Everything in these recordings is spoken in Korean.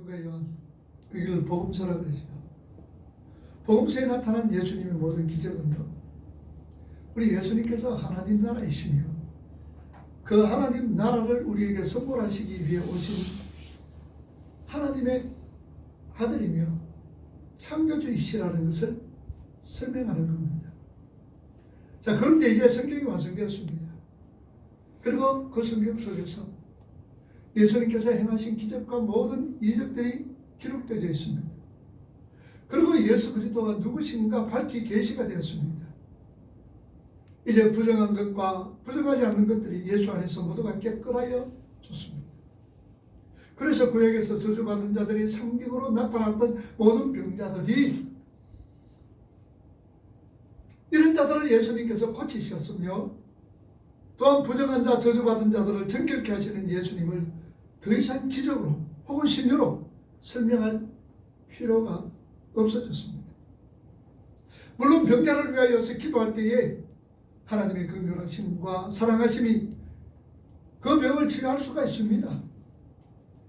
누가 요한 이걸 복음서라 그러죠. 복음서에 나타난 예수님의 모든 기적은요, 우리 예수님께서 하나님 나라이시며 그 하나님 나라를 우리에게 선물하시기 위해 오신 하나님의 아들이며 창조주이시라는 것을 설명하는 겁니다. 자, 그런데 이제 성경이 완성되었습니다. 그리고 그 성경 속에서 예수님께서 행하신 기적과 모든 이적들이 기록되어 있습니다. 그리고 예수 그리스도가 누구신가 밝히 계시가 되었습니다. 이제 부정한 것과 부정하지 않는 것들이 예수 안에서 모두가 깨끗하여 졌습니다. 그래서 구약에서 저주받은 자들이 상징으로 나타났던 모든 병자들이 이런 자들을 예수님께서 고치셨으며, 또한 부정한 자, 저주받은 자들을 정결케 하시는 예수님을 더 이상 기적으로 혹은 신유로 설명할 필요가 없어졌습니다. 물론 병자를 위하여서 기도할 때에 하나님의 긍휼하심과 사랑하심이 그 병을 치유할 수가 있습니다.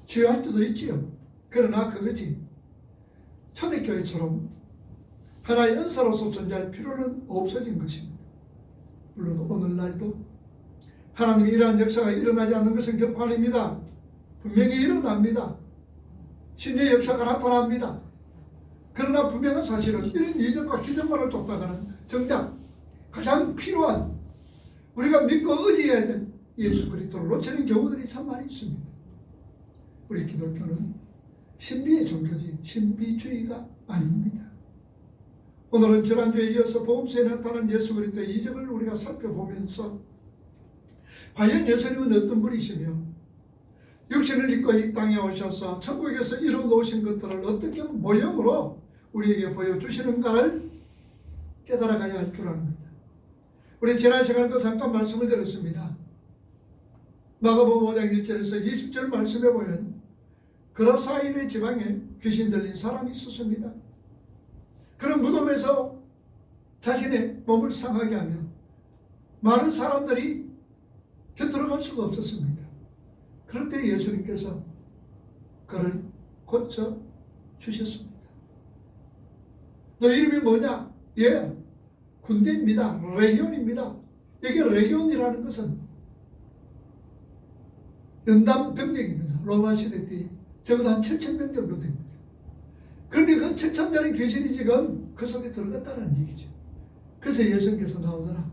치유할 때도 있지요. 그러나 그것이 초대교회처럼 하나의 은사로서 존재할 필요는 없어진 것입니다. 물론 오늘날도 하나님의 이러한 역사가 일어나지 않는 것은 결코 아닙니다. 분명히 일어납니다. 신의 역사가 나타납니다. 그러나 분명한 사실은 이런 이적과 기적만을 쫓다가는 정작 가장 필요한, 우리가 믿고 의지해야 될 예수 그리스도를 놓치는 경우들이 참 많이 있습니다. 우리 기독교는 신비의 종교지 신비주의가 아닙니다. 오늘은 지난주에 이어서 복음서에 나타난 예수 그리스도의 이적을 우리가 살펴보면서 과연 예수님은 어떤 분이시며 육신을 입고 이 땅에 오셔서 천국에서 이루어 놓으신 것들을 어떻게 모형으로 우리에게 보여주시는가를 깨달아가야 할 줄 압니다. 우리 지난 시간에도 잠깐 말씀을 드렸습니다. 마가복음 5장 1절에서 20절 말씀에 보면 그라사인의 지방에 귀신 들린 사람이 있었습니다. 그런 무덤에서 자신의 몸을 상하게 하며 많은 사람들이 곁으로 갈 수가 없었습니다. 그럴 때 예수님께서 그를 고쳐 주셨습니다. 너 이름이 뭐냐? 예, 군대입니다. 레기온입니다. 이게 레기온이라는 것은 연단 병력입니다. 로마 시대 때 적어도 한 7,000명 정도 됩니다. 그런데 그 7,000대는 귀신이 지금 그 속에 들어갔다는 얘기죠. 그래서 예수님께서 나오더라.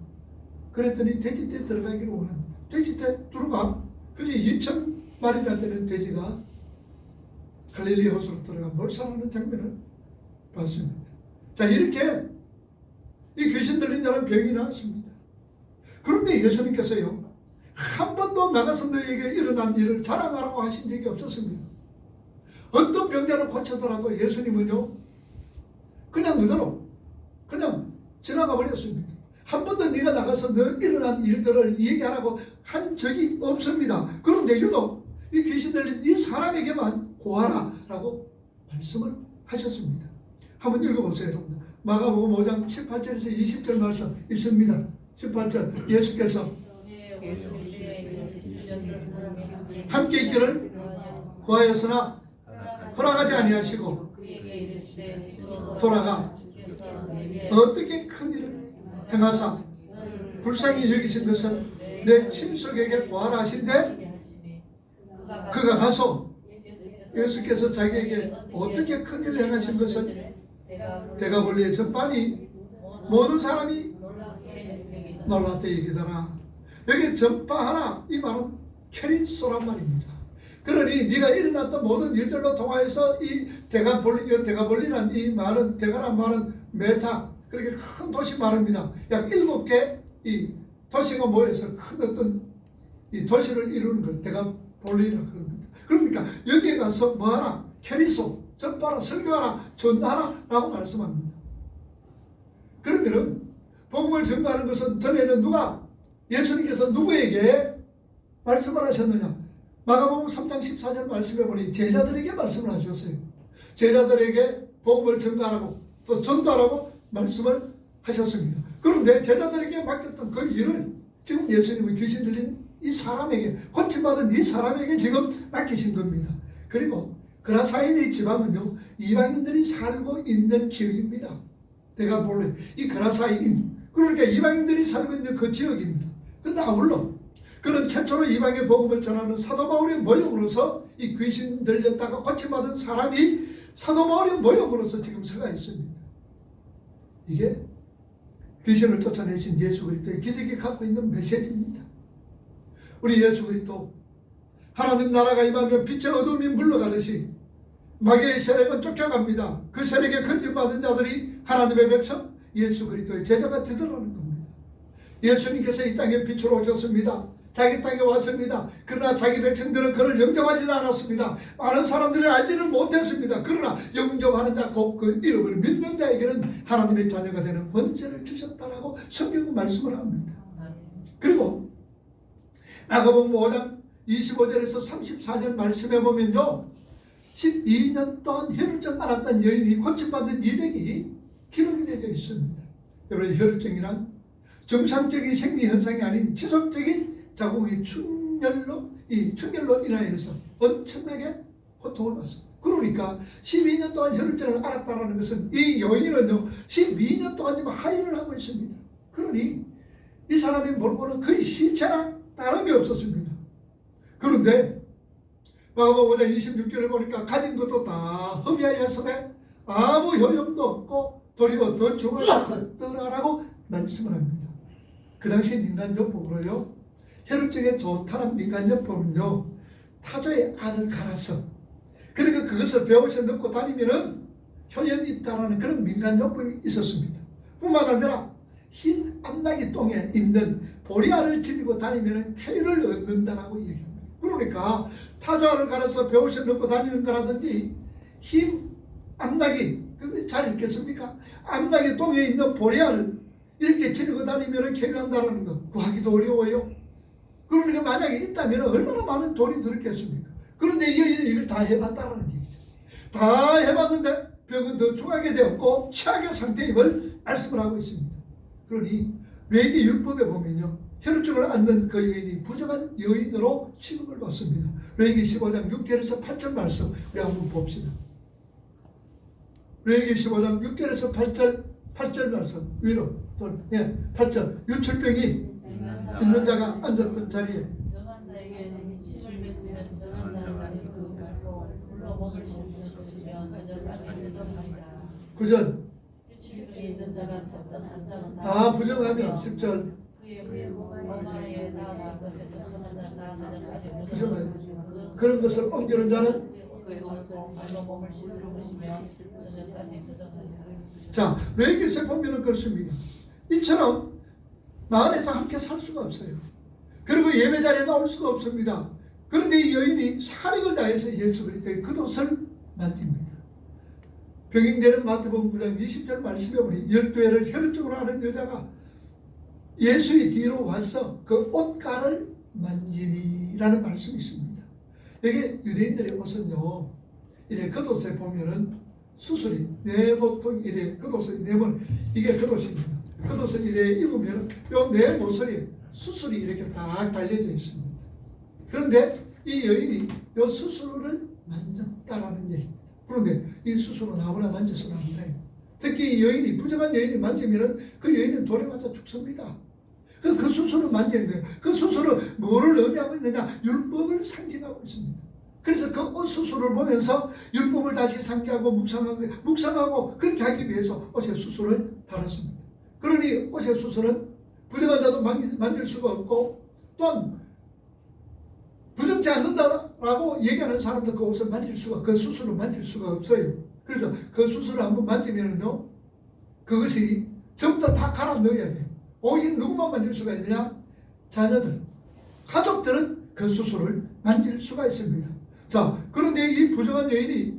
그랬더니 돼지떼 들어가기를 원합니다. 돼지떼 들어가. 그래서 2,000마리나 되는 돼지가 갈릴리 호수로 들어가 몰살하는 장면을 봤습니다. 자, 이렇게 이 귀신 들린 자는 병이 나왔습니다. 그런데 예수님께서요, 한 번도 나가서 너에게 일어난 일을 자랑하라고 하신 적이 없었습니다. 어떤 병자를 고쳐더라도 예수님은요, 그냥 그대로 그냥 지나가 버렸습니다. 한 번도 네가 나가서 너 일어난 일들을 얘기하라고 한 적이 없습니다. 그런데 유독 이 귀신 들린 이 사람에게만 고하라 라고 말씀을 하셨습니다. 한번 읽어보세요, 여러분. 마가복음 5장 18절에서 20절 말씀 있습니다. 18절 예수께서 함께 있기를 구하였으나 허락하지 아니하시고 돌아가 어떻게 큰 일을 행하사 불쌍히 여기신 것은 내 친속에게 구하라 하신데 그가 가서 예수께서 자기에게 어떻게 큰 일을 행하신 것은 대가볼리에 전파니 모든 사람이 놀랍게 얘기더라. 여기 전파하라 이 말은 캐리소란 말입니다. 그러니 네가 일어났던 모든 일들로 통하여서 이 대가볼리란 이 말은, 대가란 말은 메타, 그렇게 큰 도시 말입니다. 약 7개 이 도시가 모여서 큰 어떤 이 도시를 이루는 걸 대가볼리라 그럽니다. 그러니까 여기에 가서 뭐하라? 캐리소, 전파하라, 설교하라, 전하라 라고 말씀합니다. 그러면은 복음을 전가하는 것은 전에는 누가, 예수님께서 누구에게 말씀을 하셨느냐? 마가복음 3장 14절 말씀해 보니 제자들에게 말씀을 하셨어요. 제자들에게 복음을 전가하라고 또 전도하라고 말씀을 하셨습니다. 그런데 제자들에게 맡겼던 그 일을 지금 예수님은 귀신 들린 이 사람에게, 고침받은 이 사람에게 지금 맡기신 겁니다. 그리고 그라사인의 지방은요, 이방인들이 살고 있는 지역입니다. 내가 볼래 이 그라사인, 그러니까 이방인들이 살고 있는 그 지역입니다. 근데 아울러 그는 최초로 이방의 복음을 전하는 사도 바울의 모형으로서 이 귀신 들렸다가 고침받은 사람이 사도 바울의 모형으로서 지금 서가 있습니다. 이게 귀신을 쫓아내신 예수 그리스도의 기적이 갖고 있는 메시지입니다. 우리 예수 그리스도 하나님 나라가 임하면 빛의 어둠이 물러가듯이 마귀의 세력은 쫓겨갑니다. 그 세력에 건진받은 자들이 하나님의 백성 예수 그리스도의 제자가 되더라는 겁니다. 예수님께서 이 땅에 빛으로 오셨습니다. 자기 땅에 왔습니다. 그러나 자기 백성들은 그를 영접하지도 않았습니다. 많은 사람들은 알지는 못했습니다. 그러나 영접하는 자, 곧 그 이름을 믿는 자에게는 하나님의 자녀가 되는 권세를 주셨다라고 성경은 말씀을 합니다. 그리고 마가복음 5장 25절에서 34절 말씀해 보면요, 12년 동안 혈루증 앓았던 여인이 고침받은 이적이 기록이 되어 있습니다. 여러분, 혈루증이란 정상적인 생리현상이 아닌 지속적인 자궁의 충혈로 인하여서 엄청나게 고통을 받습니다. 그러니까 12년 동안 혈루증을 앓았다는 것은 이 여인은요 12년 동안 지금 하혈을 하고 있습니다. 그러니 이 사람이 몰고는 거의 시체랑 다름이 없었습니다. 그런데 마가복음 5장 26절을 보니까 가진 것도 다 흠야였으되 아무 효용도 없고 도리어 더 죽어졌더라라고 말씀을 합니다. 그 당시 민간요법으로요, 혈루증에 좋다는 민간요법은요, 타조의 알을 갈아서 그러니까 그것을 배우셔 넣고 다니면은 효염이 있다라는 그런 민간요법이 있었습니다. 뿐만 아니라 흰 암나기 똥에 있는 보리알을 지니고 다니면은 쾌유를 얻는다라고 얘기합니다. 그러니까 타조알을 갈아서 배우셔 넣고 다니는 거라든지 흰 암나기, 그거 잘 읽겠습니까? 암나기 똥에 있는 보리알 이렇게 지니고 다니면은 쾌유한다라는 거 구하기도 어려워요. 그러니까 만약에 있다면 얼마나 많은 돈이 들었겠습니까? 그런데 이 여인은 이걸 다 해봤다라는 얘기죠. 다 해봤는데 병은 더 중하게 되었고 최악의 상태임을 말씀을 하고 있습니다. 그러니 레위기 율법에 보면요, 혈루증을 앓는 그 여인이 부정한 여인으로 취급을 받습니다. 레위기 15장 6절에서 8절 말씀 우리 한번 봅시다. 레위기 15장 6절에서 8절 말씀 위로 8절 유출병이 있는 자가 앉았던 자리에 정한 자에게 침을 뱉으면 정한 자는 그 말로 물로 먹을 수 있을 것이며 저절까지 대접하리라. 9절 유출병이 있는 자가 잡던 한 자는 다 부정하며 10절 그의 몸에 나아갈 것에 적성한 자는 나아가전까지 부정하여 그런 것을 옮기는 자는 그의 옷을 발로 몸을 씻을 것이며 저절까지 대접하리라. 자, 레위기서에 보면은 그렇습니다. 이처럼 마을에서 함께 살 수가 없어요. 그리고 예배 자리에 나올 수가 없습니다. 그런데 이 여인이 사력을 다해서 예수 그리스도의 겉옷을 만집니다. 병행되는 마태복음 9장 20절 말씀에 보니 12회를 혈루증으로 하는 여자가 예수의 뒤로 와서 그 옷가를 만지니라는 말씀이 있습니다. 여기 유대인들의 옷은요, 이래 겉옷에 보면은 수술이 보통 이래 겉옷을 내면 이게 겉옷입니다. 겉옷을 이래 입으면 요 내 모서리에 수술이 이렇게 딱 달려져 있습니다. 그런데 이 여인이 요 수술을 만졌다라는 얘기입니다. 그런데 이 수술은 아무나 만져서는 안 돼요. 특히 이 여인이 부정한 여인이 만지면은 그 여인은 돌에 맞아 죽습니다. 그 수술을 만지는 거예요. 그 수술은 뭐를 의미하고 있느냐? 율법을 상징하고 있습니다. 그래서 그 옷 수술을 보면서 율법을 다시 상기하고 묵상하고 그렇게 하기 위해서 옷의 수술을 달았습니다. 그러니 옷의 수술은 부정한 자도 만질 수가 없고 또한 부정치 않는다라고 얘기하는 사람도 그 옷을 그 수술을 만질 수가 없어요. 그래서 그 수술을 한번 만지면은요, 그것이 전부 다 갈아 넣어야 돼요. 오직 누구만 만질 수가 있느냐? 자녀들, 가족들은 그 수술을 만질 수가 있습니다. 자, 그런데 이 부정한 여인이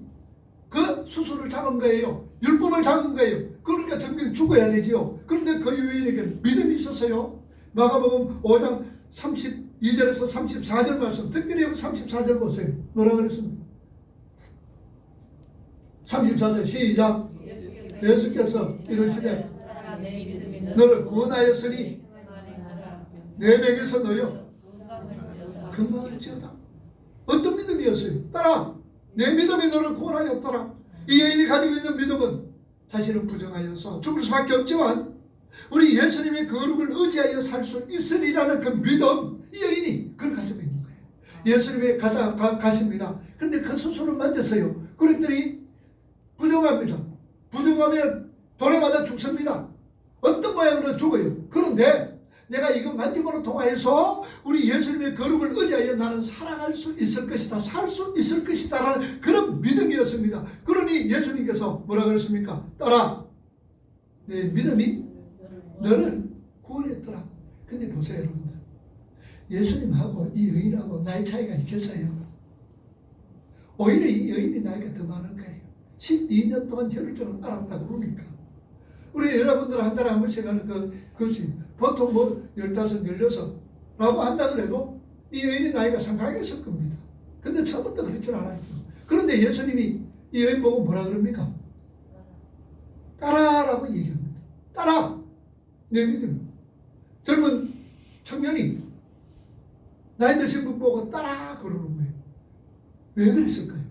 그 수술을 잡은 거예요. 율법을 잡은 거예요. 그러니까 정말 죽어야 되지요. 그런데 그 여인에게는 믿음이 있었어요. 마가복음 5장 32절에서 34절 말씀, 특별히 34절 보세요. 뭐라 그랬습니까? 34절 시작. 예수께서 이르시되 너를 구원하였으니 내 맥에서 너여 건강할지어다. 어떤 믿음이었어요? 따라 내 믿음이 너를 구원하였더라. 이 여인이 가지고 있는 믿음은 자신은 부정하여서 죽을 수밖에 없지만 우리 예수님의 거룩을 의지하여 살 수 있으리라는 그 믿음, 이 여인이 그걸 가지고 있는 거예요. 예수님이 가십니다. 근데 그 수술을 만졌어요. 그랬더니 부정합니다. 부정하면 돌에 맞아 죽습니다. 어떤 모양으로 죽어요. 그런데 내가 이거 만짐으로 통하여서 우리 예수님의 거룩을 의지하여 나는 살아갈 수 있을 것이다. 살 수 있을 것이다. 라는 그런 믿음이었습니다. 그러니 예수님께서 뭐라 그랬습니까? 따라 내 믿음이 너를 구원했더라. 근데 보세요 여러분들. 예수님하고 이 여인하고 나이 차이가 있겠어요? 오히려 이 여인이 나이가 더 많을 거예요. 12년 동안 혈육증을 앓았다고 그러니까. 우리 여러분들 한 달에 한 번씩 하는 그것이 보통 뭐 15, 16라고 한다 그래도 이 여인의 나이가 상당했을 겁니다. 근데 처음부터 그렇진 않았죠. 그런데 예수님이 이 여인 보고 뭐라 그럽니까? 따라라고 얘기합니다. 따라! 내 믿음. 젊은 청년이 나이 드신 분 보고 따라 그러는 거예요. 왜 그랬을까요?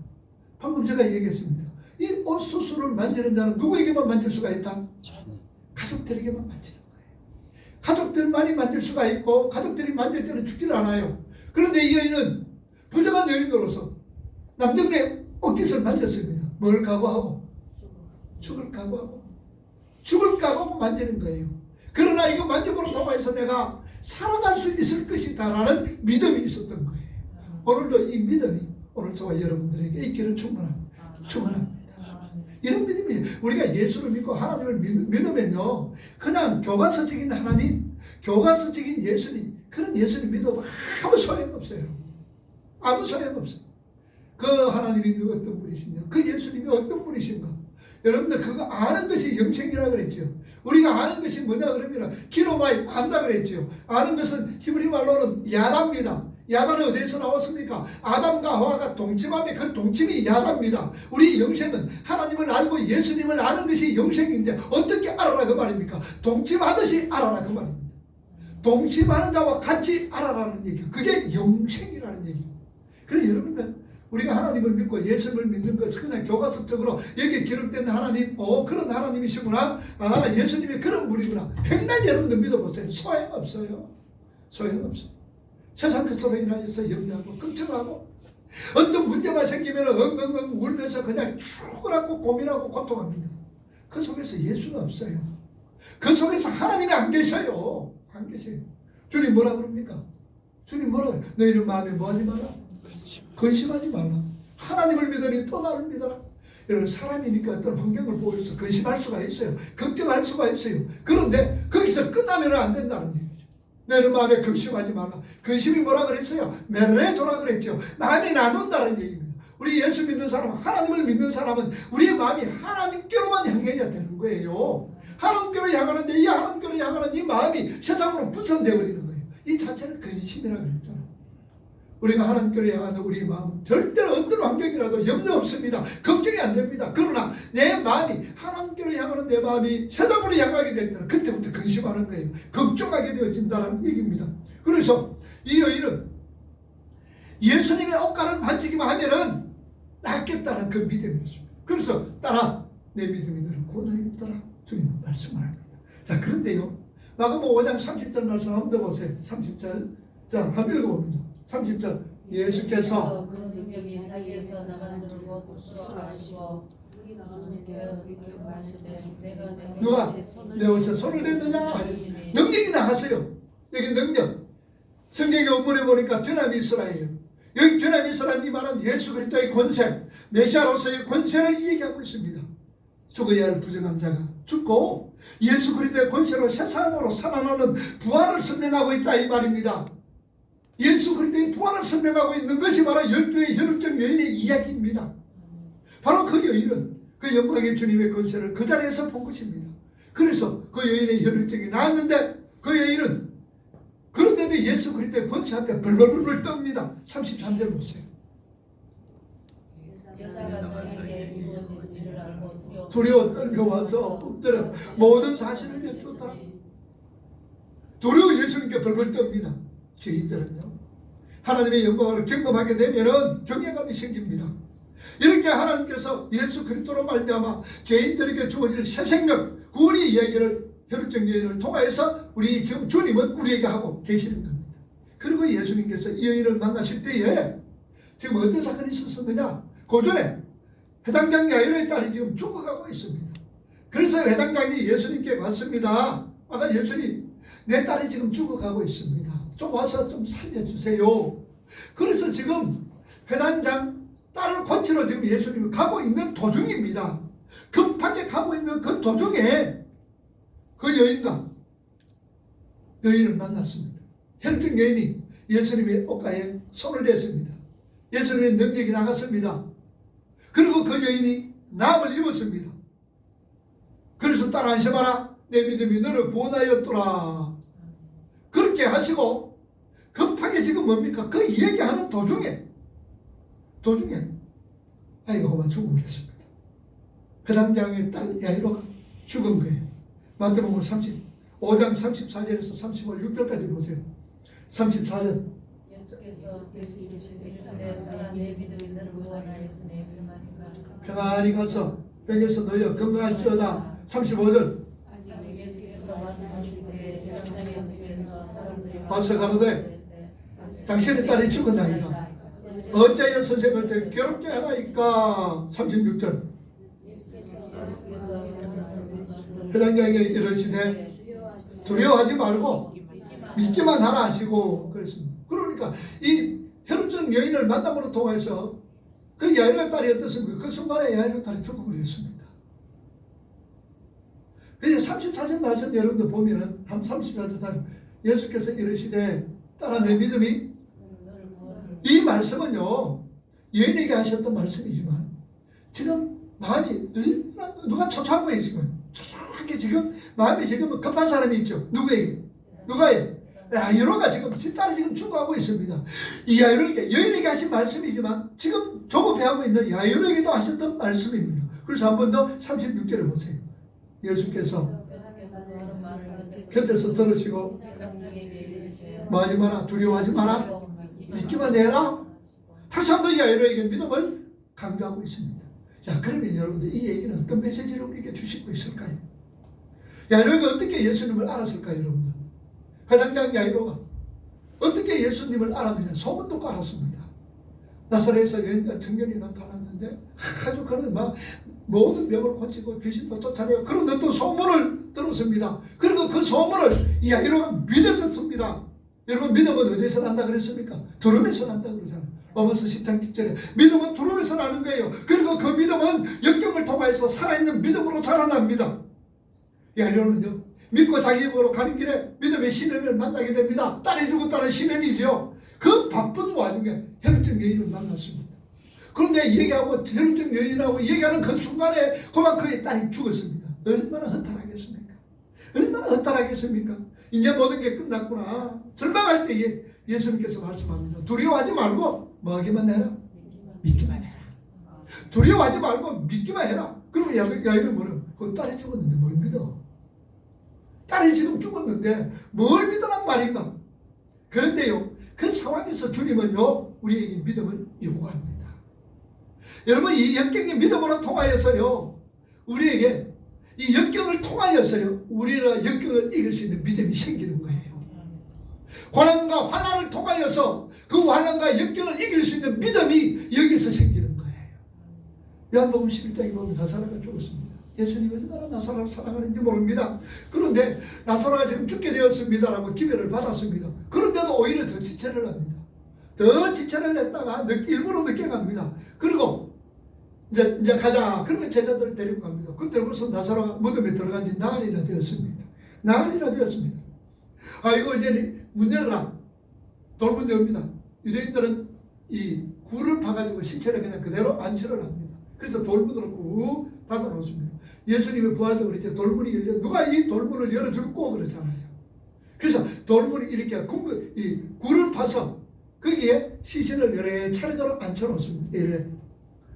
방금 제가 얘기했습니다. 이 옷 수술을 만지는 자는 누구에게만 만질 수가 있다? 가족들에게만 만지는 거예요. 가족들만이 만질 수가 있고 가족들이 만질 때는 죽질 않아요. 그런데 이 여인은 부정한 여인으로서 남정네 옷깃을 만졌습니다. 뭘 각오하고? 죽을 각오하고. 죽을 각오하고 만지는 거예요. 그러나 이거 만져보는 통해서 내가 살아날 수 있을 것이다 라는 믿음이 있었던 거예요. 오늘도 이 믿음이 오늘 저와 여러분들에게 있기를 축원합니다. 이런 믿음이 우리가 예수를 믿고 하나님을 믿으면요 그냥 교과서적인 하나님, 교과서적인 예수님, 그런 예수님 믿어도 아무 소용없어요. 아무 소용없어요. 그 하나님이 어떤 분이시냐, 그 예수님이 어떤 분이신가, 여러분들 그거 아는 것이 영생이라고 그랬죠. 우리가 아는 것이 뭐냐 그러면 기로마이 안다 그랬죠. 아는 것은 히브리 말로는 야다입니다. 야단은 어디에서 나왔습니까? 아담과 하와가 동침하며 그 동침이 야다입니다. 우리 영생은 하나님을 알고 예수님을 아는 것이 영생인데 어떻게 알아라 그 말입니까? 동침하듯이 알아라 그 말입니다. 동침하는 자와 같이 알아라는 얘기예요. 그게 영생이라는 얘기예요. 그래 여러분들 우리가 하나님을 믿고 예수님을 믿는 것은 그냥 교과서적으로 여기에 기록된 하나님, 그런 하나님이시구나, 예수님이 그런 분이구나, 백날 여러분들 믿어보세요. 소용없어요. 소용없어요. 세상 것으로 인하여서 염려하고 걱정하고 어떤 문제만 생기면 엉엉엉 울면서 그냥 죽으라고 고민하고 고통합니다. 그 속에서 예수가 없어요. 그 속에서 하나님이 안 계셔요. 안 계세요. 주님 뭐라 그럽니까? 주님 뭐라 그래요? 너희는 마음에 뭐하지 마라? 근심하지 말라. 하나님을 믿으니 또 나를 믿어라. 여러분 사람이니까 어떤 환경을 보여서 근심할 수가 있어요. 걱정할 수가 있어요. 그런데 거기서 끝나면 안 된다는 얘기죠. 너는 마음에 근심하지 마라. 근심이 뭐라 그랬어요? 메레조라 그랬죠. 마음이 나눈다는 얘기입니다. 우리 예수 믿는 사람, 하나님을 믿는 사람은 우리의 마음이 하나님께로만 향해야 되는 거예요. 하나님께로 향하는데 이 하나님께로 향하는 이 마음이 세상으로 분산되어 버리는 거예요. 이 자체를 근심이라고 그랬잖아요. 우리가 하나님께로 향하는 우리의 마음은 절대로 어떤 환경이라도 염려 없습니다. 걱정이 안 됩니다. 그러나 내 마음이 하나님께로 향하는 내 마음이 세상으로 향하게 될 때는 그때부터 근심하는 거예요. 걱정하게 되어진다는 얘기입니다. 그래서 이 여인은 예수님의 옷가를 만지기만 하면은 낫겠다는 그 믿음이었습니다. 그래서 따라 내 믿음이 너를 구원하였더라 주님은 말씀을 합니다. 자 그런데요 마가복음 5장 30절 말씀 한번 더 보세요. 30절 자 한번 읽어봅니다. 30절 예수께서 그 능력이 자기에서 나가는 줄 스스로 아시고 누가 내 옷에 손을 댔느냐? 능력이 나갔어요. 여기 능력. 성경의 원문에 보니까 드나미스라예요. 여기 드나미스라는 이 말은 예수 그리스도의 권세, 메시아로서의 권세를 얘기하고 있습니다. 죽어야 할 부정한 자가 죽고 예수 그리스도의 권세로 세상으로 살아나는 부활을 설명하고 있다 이 말입니다. 예수 그리스도의 부활을 설명하고 있는 것이 바로 12의 혈육적 여인의 이야기입니다. 바로 그 여인은 그 영광의 주님의 권세를 그 자리에서 본 것입니다. 그래서 그 여인의 혈육적이 나왔는데 그 여인은 그런데도 예수 그리스도의 권세 앞에 벌벌벌 떱니다. 33절 보세요. 여자가 자기에게 이루어진 일을 알고 두려워 떨려와서 엎드려 모든 사실을 여쭈었다. 두려워 예수님께 벌벌 떱니다. 죄인들은요 하나님의 영광을 경험하게 되면은 경외감이 생깁니다. 이렇게 하나님께서 예수 그리스도로 말미암아 죄인들에게 주어질 새 생명, 구원의 이야기를 혈육적 여인을 통하여서 우리 지금 주님은 우리에게 하고 계시는 겁니다. 그리고 예수님께서 이 여인을 만나실 때에 지금 어떤 사건이 있었느냐? 고전에 회당장 야이로의 딸이 지금 죽어가고 있습니다. 그래서 회당장이 예수님께 갔습니다. 아까 예수님, 내 딸이 지금 죽어가고 있습니다. 좀 와서 좀 살려주세요. 그래서 지금 회당장 딸을 고치러 지금 예수님이 가고 있는 도중입니다. 급하게 가고 있는 그 도중에 그 여인을 만났습니다. 혈육적 여인이 예수님의 옷가에 손을 댔습니다. 예수님의 능력이 나갔습니다. 그리고 그 여인이 나음을 입었습니다. 그래서 따라 안심하라, 내 믿음이 너를 구원하였더라. 그렇게 하시고 급하게 지금 뭡니까? 그 얘기하는 도중에 아이가 그만 죽어버렸습니다. 회당장의 딸 야이로가 죽은 거예요. 마태복음 5장 34절에서 35, 6절까지 보세요. 34절. 예수께서 이르시되 따라 내 믿음이 너를 구원하였으니 평안히 가서 병에서 너여 건강할지어다. 35절. 와서 가로되 당신의 딸이 죽었나이다. 어찌하여 선생을 더 괴롭게 하나이까. 36절. 회당장에게 이르시되 두려워하지 말고 믿기만 하라 하시고 그랬습니다. 그러니까 이 혈육적 여인을 만남으로 통해서 그 야이로의 딸이 어떻습니까? 그 순간에 야이로의 딸이 죽어버렸습니다. 그래서 34절 말씀 여러분들 보면은 34절 예수께서 이르시되 따라 내 믿음이, 이 말씀은요 여인에게 하셨던 말씀이지만 지금 마음이 누가 초조한 거예요. 지금 초조하게 지금 마음이 지금 급한 사람이 있죠. 누가예요? 야이로가 지금 지 딸이 지금 죽어가고 있습니다. 이 야이로에게, 여인에게 하신 말씀이지만 지금 조급해하고 있는 야이로에게도 하셨던 말씀입니다. 그래서 한 번 더 36절을 보세요. 예수께서 곁에서 들으시고 뭐하지 마라, 두려워하지 마라, 믿기만 해라. 다시 한 번 야이로에게 믿음을 강조하고 있습니다. 자, 그러면 여러분들 이 얘기는 어떤 메시지를 우리에게 주시고 있을까요? 야이로가 어떻게 예수님을 알았을까요, 여러분들? 회당장 야이로가 어떻게 예수님을 알았느냐? 소문 듣고 알았습니다. 나사렛에서 청년이 나타났는데 아주 그는 막 모든 병을 고치고 귀신도 쫓아내고 그런 어떤 소문을 들었습니다. 그리고 그 소문을 야이로가 믿어졌습니다. 여러분, 믿음은 어디서 난다 그랬습니까? 두름에서 난다 그러잖아요. 로마서 10장 6절에 믿음은 두름에서 나는 거예요. 그리고 그 믿음은 역경을 통해서 살아있는 믿음으로 자라납니다. 야이로는요, 믿고 자기 집으로 가는 길에 믿음의 시련을 만나게 됩니다. 딸이 죽었다는 시련이죠. 그 바쁜 와중에 혈육적 여인을 만났습니다. 그런데 얘기하고 혈육적 여인하고 얘기하는 그 순간에 그만 그의 딸이 죽었습니다. 얼마나 허탈하겠습니까? 얼마나 허탈하겠습니까? 이제 모든 게 끝났구나. 절망할 때에 예수님께서 말씀합니다. 두려워하지 말고 뭐하기만 해라? 믿기만 해라. 두려워하지 말고 믿기만 해라. 그러면 야이로는 뭐냐? 그 딸이 죽었는데 뭘 믿어? 딸이 지금 죽었는데 뭘 믿으란 말인가? 그런데요, 그 상황에서 주님은요 우리에게 믿음을 요구합니다. 여러분, 이 역경의 믿음으로 통하여서요 우리에게 이 역경을 통하여서요 우리가 역경을 이길 수 있는 믿음이 생기는 거예요. 고난과 환난을 통하여서 그 환난과 역경을 이길 수 있는 믿음이 여기서 생기는 거예요. 요한복음 11장에 보면 나사로가 죽었습니다. 예수님이 얼마나 나사로를 사랑하는지 모릅니다. 그런데 나사로가 지금 죽게 되었습니다라고 기별을 받았습니다. 그런데도 오히려 더 지체를 합니다. 더 지체를 했다가 일부러 늦게 갑니다. 그리고 이제 가자. 그러면 제자들을 데리고 갑니다. 그때 벌써 나사로가 무덤에 들어간 지 나흘이나 되었습니다. 나흘이나 되었습니다. 아이고, 이제 문 열어라. 돌문 엽니다. 유대인들은 이 굴을 파가지고 시체를 그냥 그대로 안치를 합니다. 그래서 돌문으로 꾹 닫아놓습니다. 예수님의 부활적으로 이제 돌문이 열려, 누가 이 돌문을 열어줄고 그러잖아요. 그래서 돌문이 이렇게 이 굴을 파서 거기에 시신을 여러 차례대로 앉혀놓습니다. 이래.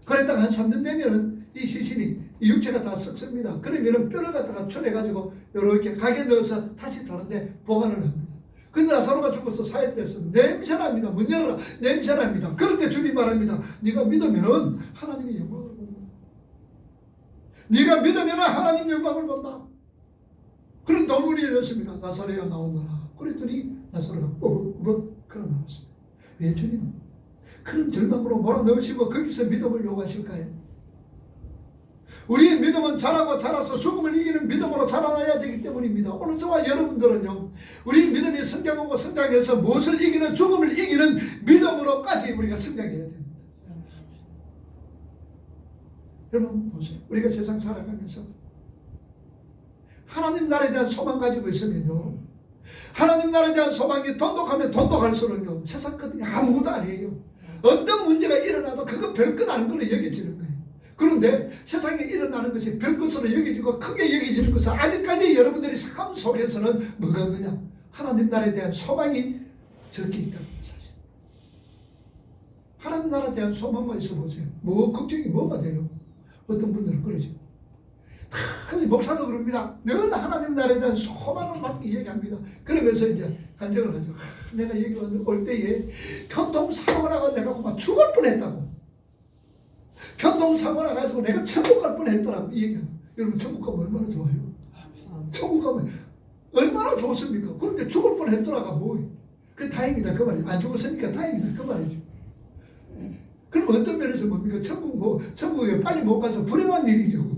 그랬다가 한 3년 되면은 이 시신이, 이 육체가 다 썩습니다. 그러면은 뼈를 갖다가 쳐내가지고 이렇게 가게 넣어서 다시 다른데 보관을 합니다. 근데 나사로가 죽어서 4일 됐어. 냄새납니다. 문 열어라. 냄새납니다. 그럴 때 주님 말합니다. 네가 믿으면은 하나님의 영광을 본다. 네가 믿으면은 하나님 영광을 본다. 그런 돌문이 열렸습니다. 나사로야 나오너라. 그랬더니 나사로가 뻐벅뻐벅 걸어 나왔습니다. 왜 주님은 그런 절망으로 몰아넣으시고 거기서 믿음을 요구하실까요? 우리의 믿음은 자라고 자라서 죽음을 이기는 믿음으로 자라나야 되기 때문입니다. 오늘 저와 여러분들은요, 우리 믿음이 성장하고 성장해서 무엇을 이기는, 죽음을 이기는 믿음으로까지 우리가 성장해야 됩니다. 여러분 보세요. 우리가 세상 살아가면서 하나님 나라에 대한 소망 가지고 있으면요, 하나님 나라에 대한 소망이 돈독하면 돈독할수록요, 세상 것들이 아무것도 아니에요. 어떤 문제가 일어나도 그거 별것 아닌 걸로 여겨지는 거예요. 그런데 세상에 일어나는 것이 별것으로 여겨지고 크게 여겨지는 것은 아직까지 여러분들의 삶 속에서는 뭐가 있느냐? 하나님 나라에 대한 소망이 적게 있다는 사실. 하나님 나라에 대한 소망만 있어 보세요. 뭐 걱정이 뭐가 돼요? 어떤 분들은 그러죠. 특히 목사도 그럽니다. 늘 하나님 나라에 대한 소망을 막 얘기합니다. 그러면서 이제 간증을 하죠. 내가 여기 올 때에 교통사고 나가 내가 그만 죽을 뻔했다고. 교통사고 나가지고 내가 천국 갈 뻔했더라고. 이 얘기는. 여러분 천국 가면 얼마나 좋아요? 천국 가면 얼마나 좋습니까? 그런데 죽을 뻔했더라가 뭐예요? 그 다행이다 그 말이죠. 안 죽었으니까 다행이다 그 말이죠. 그럼 어떤 면에서 뭡니까? 천국에 빨리 못 가서 불행한 일이죠.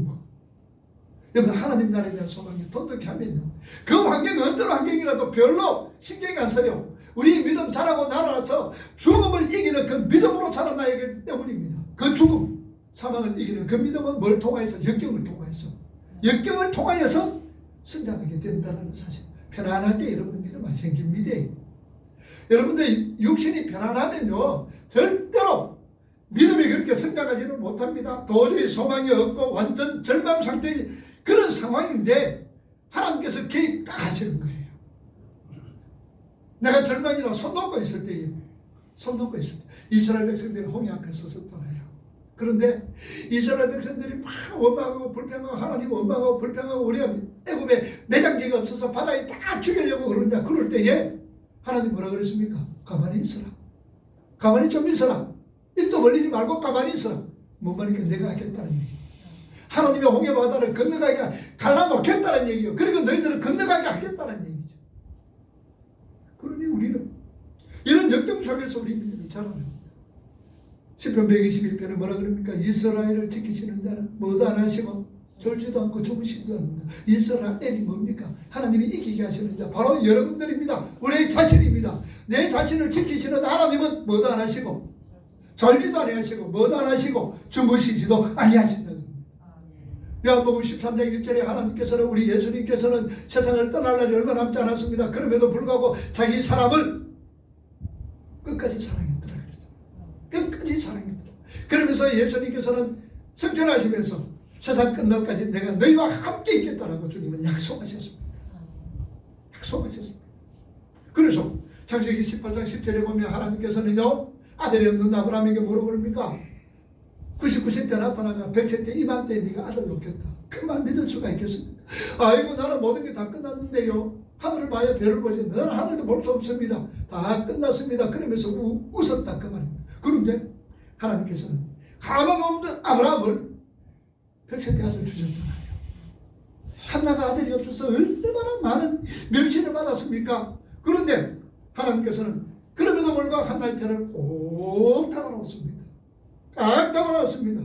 여러분 하나님 나라에 대한 소망이 돈독히 하면요, 그 환경이 어떤 환경이라도 별로 신경이 안 써요. 우리 믿음 자라고 날아서 죽음을 이기는 그 믿음으로 자라나야 하기 때문입니다. 그 죽음, 사망을 이기는 그 믿음은 뭘 통하여서? 역경을 통하여서. 역경을 통하여서 성장하게 된다는 사실. 편안할 때 여러분들 믿음 안 생깁니다. 여러분들 육신이 편안하면요, 절대로 믿음이 그렇게 성장하지는 못합니다. 도저히 소망이 없고 완전 절망 상태의 그런 상황인데 하나님께서 개입 딱 하시는 거예요. 내가 절망이나 손 놓고 있을 때에, 이스라엘 백성들이 홍해 앞에 섰었잖아요. 그런데 이스라엘 백성들이 막 원망하고 불평하고, 하나님 원망하고 불평하고, 우리가 애굽에 매장지가 없어서 바다에 다 죽이려고 그러냐. 그럴 때에 하나님 뭐라 그랬습니까? 가만히 있어라. 가만히 좀 있어라. 입도 벌리지 말고 가만히 있어라. 뭔 말이니까 내가 하겠다는 얘기. 하나님의 홍해 바다를 건너가게 갈라놓겠다는 얘기예요. 그리고 너희들은 건너가게 하겠다는 얘기죠. 그러니 우리는 이런 역경 속에서 우리 믿음이 자라납니다. 시편 121편에 뭐라 그럽니까? 이스라엘을 지키시는 자는 뭐도 안 하시고 졸지도 않고 주무시지도 않는다. 이스라엘이 뭡니까? 하나님이 이기게 하시는 자 바로 여러분들입니다. 우리 자신입니다. 내 자신을 지키시는 하나님은 뭐도 안 하시고 졸지도 아니하시고 뭐도 안 하시고 주무시지도 아니하신다. 요한복음 13장 1절에 하나님께서는, 우리 예수님께서는 세상을 떠날 날이 얼마 남지 않았습니다. 그럼에도 불구하고 자기 사람을 끝까지 사랑했더라. 끝까지 사랑했더라. 그러면서 예수님께서는 성천하시면서 세상 끝날까지 내가 너희와 함께 있겠다라고 주님은 약속하셨습니다. 약속하셨습니다. 그래서 창세기 18장 10절에 보면 하나님께서는요, 아들이 없는 아브라함에게 뭐라고 그럽니까? 99세 때 나타나가 100세 때 이만 때 네가 아들 놓겠다. 그 말 믿을 수가 있겠습니까? 아이고 나는 모든 게 다 끝났는데요. 하늘을 봐야 별을 보지 너는 하늘도 볼 수 없습니다. 다 끝났습니다. 그러면서 웃었다 그 말입니다. 그런데 하나님께서는 가망 없는 아브라함을 100세 때 아들 주셨잖아요. 한나가 아들이 없어서 얼마나 많은 멸시를 받았습니까? 그런데 하나님께서는 그럼에도 불구하고 한나의 태를 꼭 닫아놓습니다. 딱 닫아놨습니다.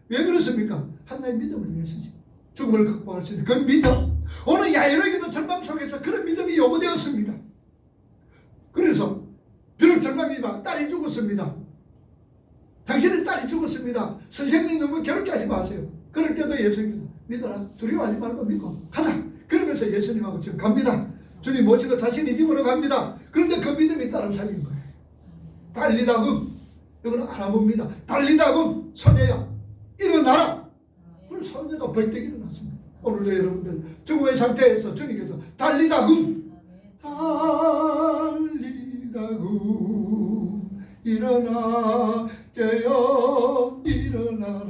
왜 그렇습니까? 한나의 믿음을 위해서지. 죽음을 극복할 수 있는 그 믿음. 오늘 야이로에게도 절망 속에서 그런 믿음이 요구되었습니다. 그래서 비록 절망이지만 딸이 죽었습니다. 당신의 딸이 죽었습니다. 선생님 너무 괴롭게 하지 마세요. 그럴 때도 예수님께서 믿어라. 두려워하지 말고 믿고 가자. 그러면서 예수님하고 지금 갑니다. 주님 모시고 자신이 집으로 갑니다. 그런데 그 믿음이 딸을 살린 거예요. 달리다금, 이거는 아람어입니다. 달리다금 소녀야 일어나라. 그리고 소녀가 벌떡 일어났습니다. 오늘도 여러분들 죽음의 상태에서 주님께서 달리다금 일어나 깨어 일어나라.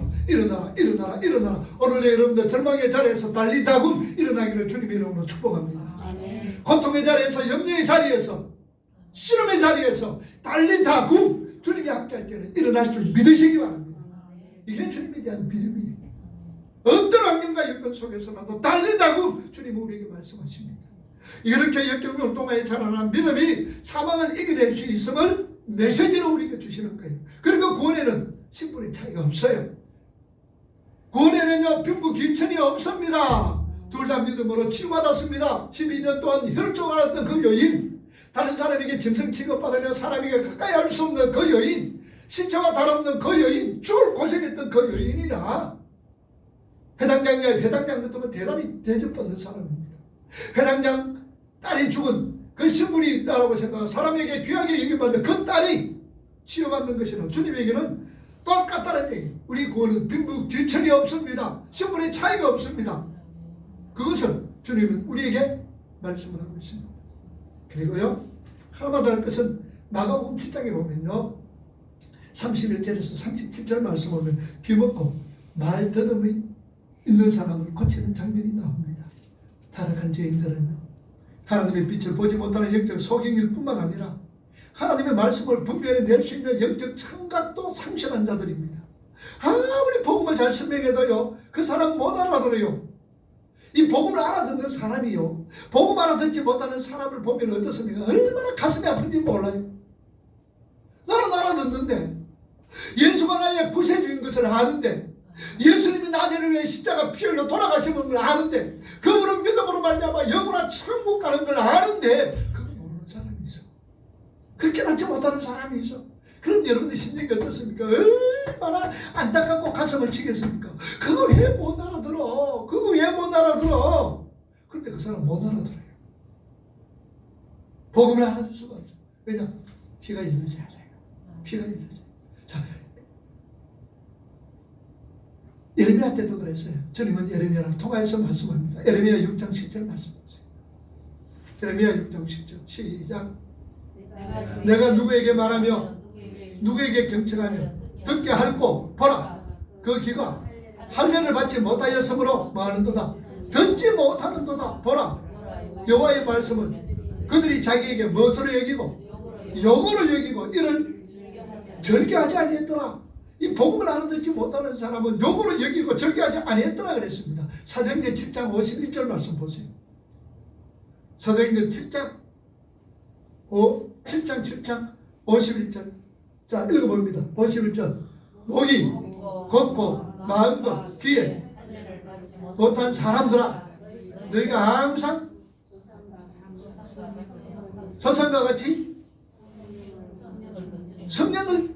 오늘도 여러분들 절망의 자리에서 달리다금 일어나기를 주님의 이름으로 축복합니다. 고통의 자리에서, 염려의 자리에서, 시름의 자리에서 달리다구 주님이 함께할 때는 일어날 줄 믿으시기 바랍니다. 이게 주님에 대한 믿음이에요. 어떤 환경과 여건 속에서라도 달리다구 주님은 우리에게 말씀하십니다. 이렇게 역경을 통하여 자라난 믿음이 사망을 이겨낼 수 있음을 메시지로 우리에게 주시는 거예요. 그리고 구원에는 신분의 차이가 없어요. 구원에는요 빈부귀천이 없습니다. 둘 다 믿음으로 치유받았습니다. 12년 동안 혈증을 앓았던 그 여인, 다른 사람에게 짐승 취급받으며 사람에게 가까이 할 수 없는 그 여인, 신체와 다름없는 그 여인, 죽을 고생했던 그 여인이나 회당장 같으면 대단히 대접받는 사람입니다. 회당장 딸이 죽은 그 신분이 있다고 생각하고 사람에게 귀하게 여김받는 그 딸이 치유받는 것이나 주님에게는 똑같다는 얘기. 우리 구원은 빈부귀천이 없습니다. 신분의 차이가 없습니다. 그것을 주님은 우리에게 말씀을 하고 있습니다. 그리고요 하나만 더 할 것은 마가복음 7장에 보면요 31절에서 37절 말씀 보면 귀먹고 말 더듬이 있는 사람을 고치는 장면이 나옵니다. 타락한 죄인들은요 하나님의 빛을 보지 못하는 영적 소경일 뿐만 아니라 하나님의 말씀을 분별해 낼 수 있는 영적 청각도 상실한 자들입니다. 아무리 복음을 잘 설명해도요 그 사람 못 알아들어요. 이 복음을 알아듣는 사람이요 복음 알아듣지 못하는 사람을 보면 어떻습니까? 얼마나 가슴이 아픈지 몰라요. 나는 알아듣는데 예수가 나의 구세주인 것을 아는데 예수님이 나를 위해 십자가 피 흘려 돌아가신 걸 아는데 그분은 믿음으로 말미암아 영원한 천국 가는 걸 아는데 그걸 모르는 사람이 있어. 그렇게 낫지 못하는 사람이 있어. 그럼 여러분들 심정이 어떻습니까? 얼마나 안타깝고 가슴을 치겠습니까? 그거 왜 못 알아들어? 그거 왜 못 알아들어? 그런데 그 사람 못 알아들어요. 복음을 알아들 수가 없어. 왜냐? 귀가 열리지 않아요. 귀가 열리지. 자, 예레미야 때도 그랬어요. 주님은 예레미야랑 통화해서 말씀합니다. 예레미야 6장 10절 말씀하세요. 예레미야 6장 10절 시작. 내가 누구에게 말하며 누구에게 경청하며 듣게 할고 보라 그 귀가 할례를 받지 못하였으므로 뭐하는도다 듣지 못하는도다. 보라 여호와의 말씀은 그들이 자기에게 무엇으로 여기고 영으로 여기고 이를 절개하지 아니했더라. 이 복음을 알아듣지 못하는 사람은 영으로 여기고 절개하지 아니했더라 그랬습니다. 사도행전 7장 51절 말씀 보세요. 사도행전 7장 51절 자 읽어봅니다. 51절 목이 걷고 마음과 귀에 못한 사람들아 너희가 항상 조상과 같이 성령을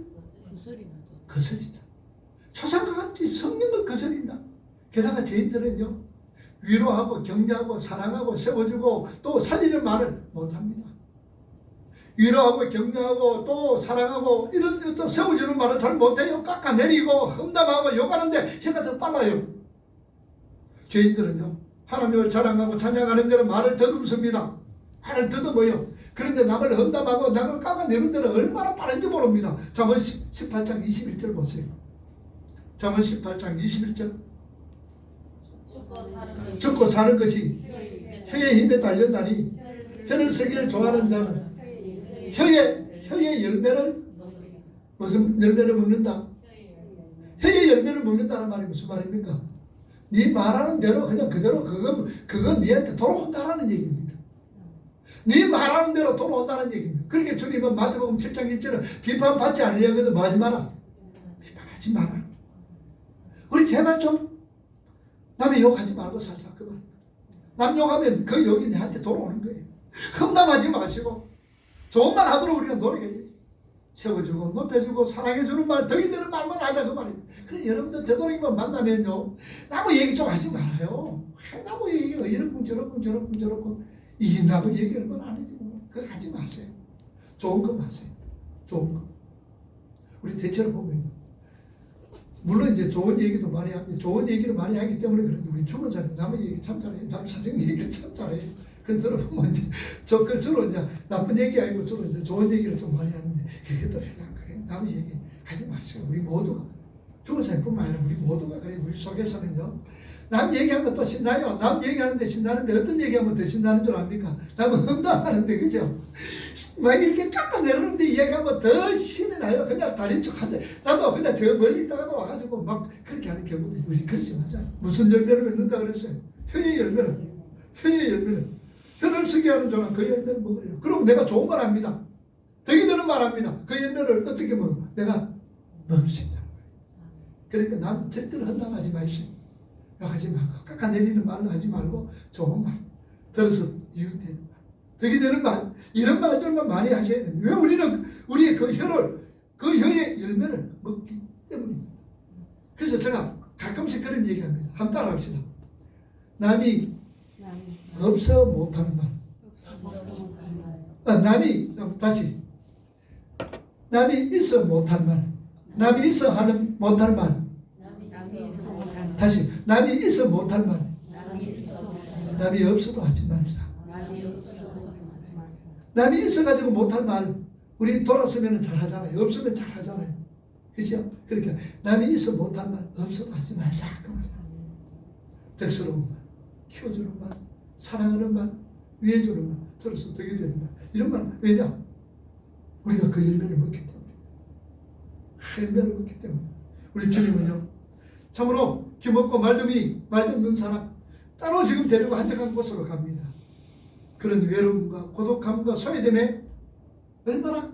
거스린다. 조상과 같이 성령을 거스린다. 게다가 죄인들은요 위로하고 격려하고 사랑하고 세워주고 또 살리는 말을 못합니다. 위로하고 격려하고 또 사랑하고 이런 어떤 세워주는 말을 잘 못해요. 깎아내리고 험담하고 욕하는데 혀가 더 빨라요. 죄인들은요 하나님을 자랑하고 찬양하는 데는 말을 더듬습니다. 말을 더듬어요. 그런데 남을 험담하고 남을 깎아내는 데는 얼마나 빠른지 모릅니다. 잠언 18장 21절 보세요. 잠언 18장 21절 죽고 사는 것이 혀의 힘에 달렸나니 혀를 쓰기를 좋아하는 자는 혀의 열매를 무슨 열매를 먹는다? 혀의 열매를 먹는다는 말이 무슨 말입니까? 네 말하는 대로 그냥 그대로 그건 네한테 돌아온다라는 얘기입니다. 네 말하는 대로 돌아온다는 얘기입니다. 그러니까 주님은 마태복음 7장 1절은 비판받지 않으려거든 뭐 하지 마라? 비판하지 마라. 우리 제발 좀 남의 욕하지 말고 살자 그 말입니다. 남 욕하면 그 욕이 내한테 돌아오는 거예요. 험담하지 마시고 좋은 말 하도록 우리가 노력해야지. 세워주고 높여주고 사랑해주는 말 덕이 되는 말만 하자 그 말입니다. 그래 여러분들 되도록이면 만나면요 나무 얘기 좀 하지 말아요. 나무 얘기가 이렇고 저렇고 이 나무 얘기를 건 아니지 뭐. 그거 하지 마세요. 좋은 거 마세요. 좋은 거. 우리 대체로 보면요 물론 이제 좋은 얘기도 많이 합니다. 좋은 얘기를 많이 하기 때문에 그런데 우리 죽은 사람 나무 얘기 참 잘해요. 남 사정 얘기를 참 잘해요. 그 들어보면 이제 주로 이제 나쁜 얘기 아니고 주로 이제 좋은 얘기를 좀 많이 하는데 그게 또 별로 안 그래요. 남의 얘기 하지 마세요. 우리 모두가 죽은 사람뿐만 아니라 우리 모두가 그래요. 우리 속에서는요 남 얘기하면 또 신나요. 남 얘기하는데 신나는데 어떤 얘기하면 더 신나는 줄 압니까? 남은 험담하는데, 그죠? 막 이렇게 깎아내리는데 이야기하면 더 신이 나요. 그냥 다른 척 한데, 나도 그냥 저 멀리 있다가도 와가지고 막 그렇게 하는 경우도 있고, 우리 그러지 말자. 무슨 열매를 맺는다 그랬어요? 혀의 열매는. 혀의 열매는. 혀를 쓰게 하는 자는 그 열매를 먹으리라. 그럼 내가 좋은 말 합니다. 덕이 되는 말 합니다. 그 열매를 어떻게 먹어? 내가 먹을 수 있다는 거예요. 그러니까 남 절대로 험담하지 마십시오. 하지 말고, 깎아내리는 말로 하지 말고, 좋은 말, 들어서 유익되는 말, 덕이 되는 말, 이런 말들만 많이 하셔야 됩니다. 왜 우리는 우리의 그 혀의 열매를 먹기 때문입니다. 그래서 제가 가끔씩 그런 얘기합니다. 한번 따라합시다. 남이 없어 못하는 말. 남이 있어 못할 말. 남이 있어 못할 말. 다시, 남이 있어 못할 말. 남이 없어도 하지 말자. 남이 있어가지고 못할 말, 우리 돌았으면 잘하잖아요. 없으면 잘하잖아요. 그죠? 그러니까 남이 있어 못할 말, 없어도 하지 말자. 그 말이야. 덕스러운 말, 키워주는 말, 사랑하는 말, 위해주는 말, 들어서 덕이 되는 말, 이런 말. 왜냐? 우리가 그 열매를 먹기 때문에. 그 열매를 먹기 때문에. 우리 주님은요, 참으로 기먹고 말듬이 말듣는 사람 따로 지금 데리고 한적한 곳으로 갑니다. 그런 외로움과 고독함과 소외됨에 얼마나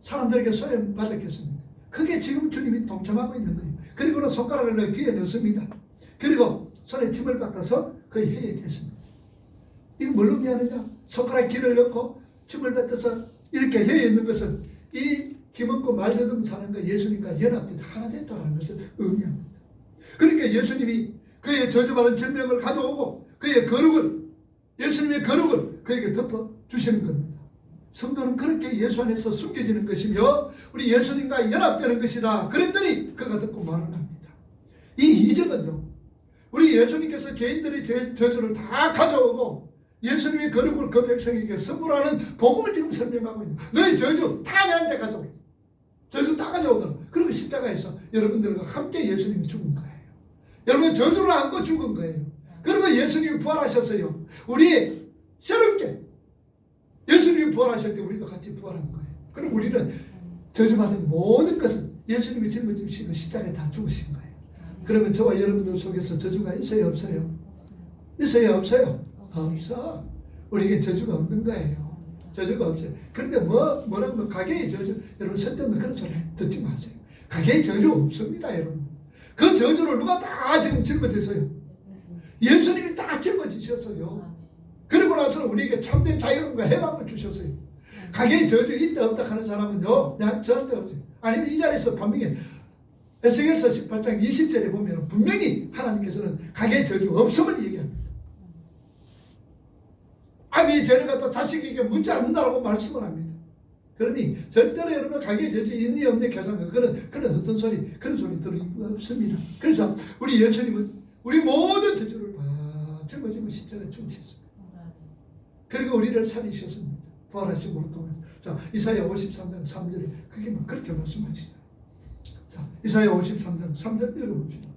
사람들에게 소외받았겠습니까? 그게 지금 주님이 동참하고 있는 거예요. 그리고는 손가락을 넣어 귀에 넣습니다. 그리고 손에 침을 닦아서 그의 혀에 댔습니다. 이거 뭘로 미안하냐? 손가락 귀를 넣고 침을 뱉어서 이렇게 혀에 있는 것은 이 기먹고 말듣는 사람과 예수님과 연합돼서 하나 됐다는 것을 의미합니다. 그러니까 예수님이 그의 저주받은 질병을 가져오고 그의 거룩을, 예수님의 거룩을 그에게 덮어주시는 겁니다. 성도는 그렇게 예수 안에서 숨겨지는 것이며 우리 예수님과 연합되는 것이다. 그랬더니 그가 듣고 말을 합니다. 이 이적은요, 우리 예수님께서 개인들의 저주를 다 가져오고 예수님의 거룩을 그 백성에게 선물하는 복음을 지금 설명하고 있는, 너희 저주 다 내한테 가져오. 저주 다 가져오더라. 그리고 십자가에서 여러분들과 함께 예수님이 죽은 거예요. 여러분 저주를 안고 죽은 거예요. 그리고 예수님이 부활하셨어요. 우리 새롭게 예수님이 부활하실 때 우리도 같이 부활한 거예요. 그럼 우리는 저주받은 모든 것은 예수님이 짊어지시고 십자가에 다 죽으신 거예요. 그러면 저와 여러분들 속에서 저주가 있어요, 없어요? 있어요, 없어요? 없어. 우리에게 저주가 없는 거예요. 저주가 없어요. 그런데 뭐라고 가게의 저주, 여러분 쓸데없는 그런 소리 듣지 마세요. 가게의 저주 없습니다, 여러분. 그 저주를 누가 다 지금 짊어졌어요? 예수님이 다 짊어지셨어요. 그리고 나서 우리에게 참된 자유로움과 해방을 주셨어요. 가게의 저주 있다 없다 하는 사람은요, 그냥 저한테 없어요. 아니면 이 자리에서 분명히 에스겔서 18장 20절에 보면 분명히 하나님께서는 가게의 저주 없음을 얘기합니다. 아비의 죄를 갖다 자식에게 묻지 않는다라고 말씀을 합니다. 그러니 절대로 여러분 가게의 저주 있니 없니 계산과 그런 어떤 소리, 그런 소리 들을 이유가 없습니다. 그래서 우리 예수님은 우리 모든 저주를 다 짊어지고 십자가에 죽으셨습니다. 그리고 우리를 살리셨습니다. 부활하심으로 통해서. 자, 이사야 53장 3절에 그게 막 그렇게 말씀하시잖아요. 자, 이사야 53장 3절 읽어봅시다.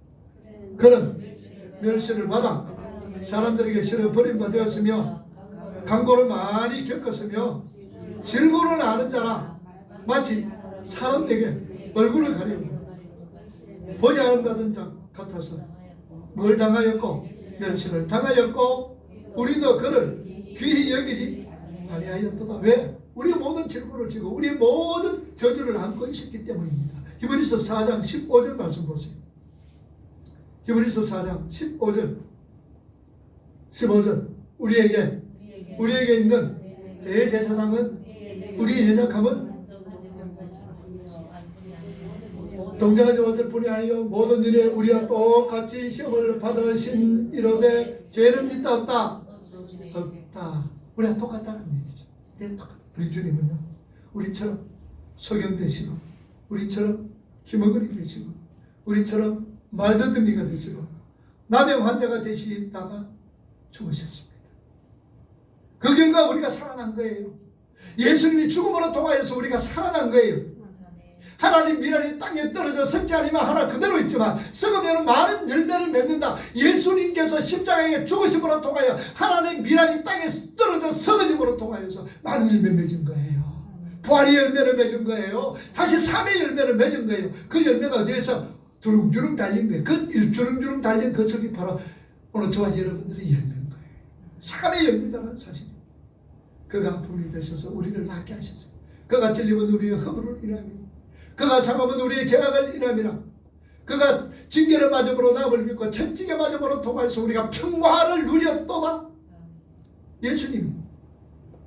그는 멸시를 받아 사람들에게 실어 버림받았으며 강고를 많이 겪었으며 질고를 아는 자라 마치 사람에게 얼굴을 가리고 보지 않은 받은 자 같아서 뭘 당하였고 멸시를 당하였고 우리도 그를 귀히 여기지 아니하였도다. 왜? 우리의 모든 질고를 지고 우리의 모든 저주를 안고 있었기 때문입니다. 히브리서 4장 15절 말씀 보세요. 히브리서 4장 15절 우리에게 있는 대제사장은 우리의 연약함은 동정하지 못할 뿐이 아니요 모든 일에 우리와 똑같이 시험을 받으신 이로되 죄는 있다 없다? 없다. 우리가 똑같다는 얘기죠. 똑같다. 우리 주님은요, 우리처럼 소경되시고 우리처럼 기머거리 되시고 우리처럼 말더듬이가 되시고 남의 환자가 되시다가 죽으셨습니다. 그 결과 우리가 살아난 거예요. 예수님이 죽음으로 통하여서 우리가 살아난 거예요. 하나님 미랄이 땅에 떨어져 썩지 않으면 하나 그대로 있지만 썩으면 많은 열매를 맺는다. 예수님께서 십자가에 죽으심으로 통하여 하나님 미랄이 땅에 떨어져 썩어짐으로 통하여서 많은 열매 맺은 거예요. 부활의 열매를 맺은 거예요. 다시 삶의 열매를 맺은 거예요. 그 열매가 어디에서 주름주름 달린 거예요. 그 주름주름 달린 그 속이 바로 오늘 저와 여러분들의 열매인 거예요. 삶의 열매라는 사실이. 그가 분이 되셔서 우리를 낫게 하셨어요. 그가 찔림은 우리의 허물을 인함이라. 그가 상함은 우리의 죄악을 인함이라. 그가 징계를 맞음으로 남을 믿고 천징계 맞음으로 통하여서 우리가 평화를 누렸도다. 예수님.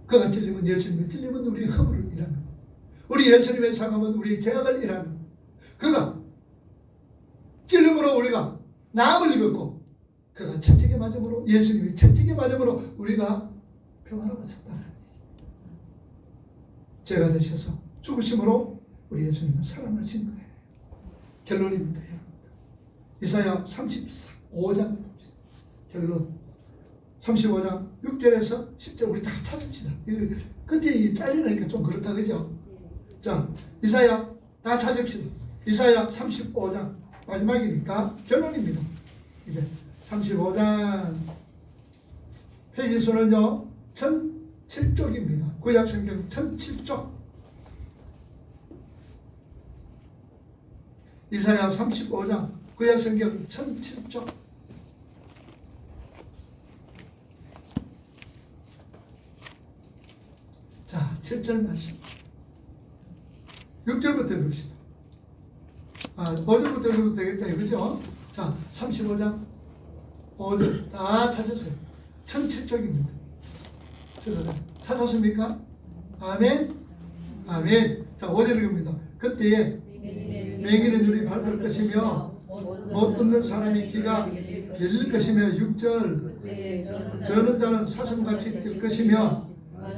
그가 찔림은 예수님의 찔림은 우리의 허물을 인함이라. 우리 예수님의 상함은 우리의 죄악을 인함이라. 그가 찔림으로 우리가 남을 입었고 그가 천징계 맞음으로 예수님이 천징계 맞음으로 우리가 평화를 얻었다는 얘기. 죄가 되셔서 죽으심으로 우리 예수님은 살아나신 거예요. 결론입니다. 이사야 35장 봅시다. 결론 35장 6절에서 10절 우리 다 찾읍시다. 끝에 잘리니까 좀 그렇다 그죠? 자, 이사야 다 찾읍시다. 이사야 35장 마지막이니까 결론입니다. 이제 35장 페이지수는요 1007쪽입니다. 구약성경 1007쪽. 이사야 35장 구약성경 1007쪽. 자, 7절 말씀 6절부터 봅시다. 5절부터 읽어도 되겠다 이거죠? 자, 35장 5절 다 찾으세요. 1007쪽입니다. 찾았습니까? 아멘. 아멘. 자, 5절 읽습니다. 그때에 맹인은 눈이 밝을 것이며 못 듣는 사람이 귀가 열릴 것이며 6절 저는 자는 사슴같이 뛸 것이며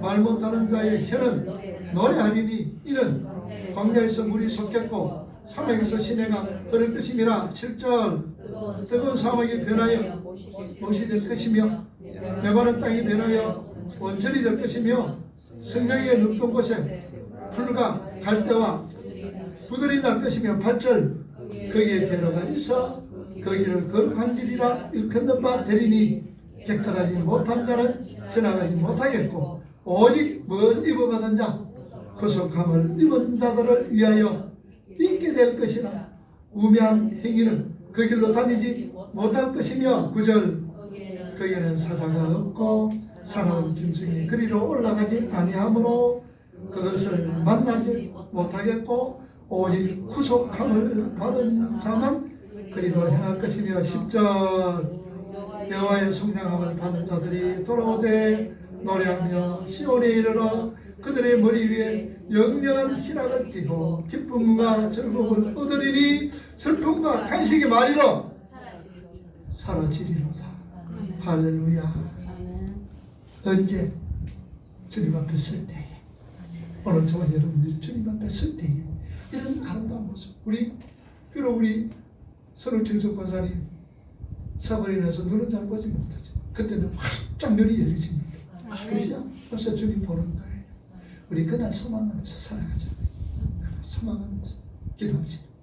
말 못하는 자의 혀는 노래하리니 이는 광야에서 물이 솟겠고 사막에서 시내가 흐를 것임이라. 7절 뜨거운 사막이 변하여 못이 될 것이며 메마른 땅이 변하여 원천이 될 것이며 성령의 눕던 곳에 풀과 갈대와 부들이 날 것이며 8절 거기에 대로가 있어 거기를 거룩한 길이라 일컫는 바 되리니 깨끗하지 못한 자는 지나가지 못하겠고 오직 먼 입어받은 자 구속함을 입은 자들을 위하여 있게 될 것이나 우매한 행위는 그 길로 다니지 못할 것이며 9절 거기에는 사자가 없고 사나운 짐승이 그리로 올라가지 아니하므로 그것을 만나지 못하겠고 오직 구속함을 받은 자만 그리로 향할 것이며 10절 여호와의 속량함을 받은 자들이 돌아오되 노래하며 시온에 이르러 그들의 머리 위에 영영한 희락을 띠고 기쁨과 즐거움을 얻으리니 슬픔과 탄식이 말이로 사라지리로다. 할렐루야. 언제? 주님 앞에 설 때에. 오늘 저와 여러분들이 주님 앞에 설 때에 이런 아름다운 모습. 비록 우리 선우청석 권사님 사고로 인해서 눈은 잘 보지 못하지만 그때는 활짝 눈이 열리집니다. 그렇죠? 벌써 주님 보는 거예요. 우리 그날 소망하면서 살아가자. 소망하면서 기도합시다.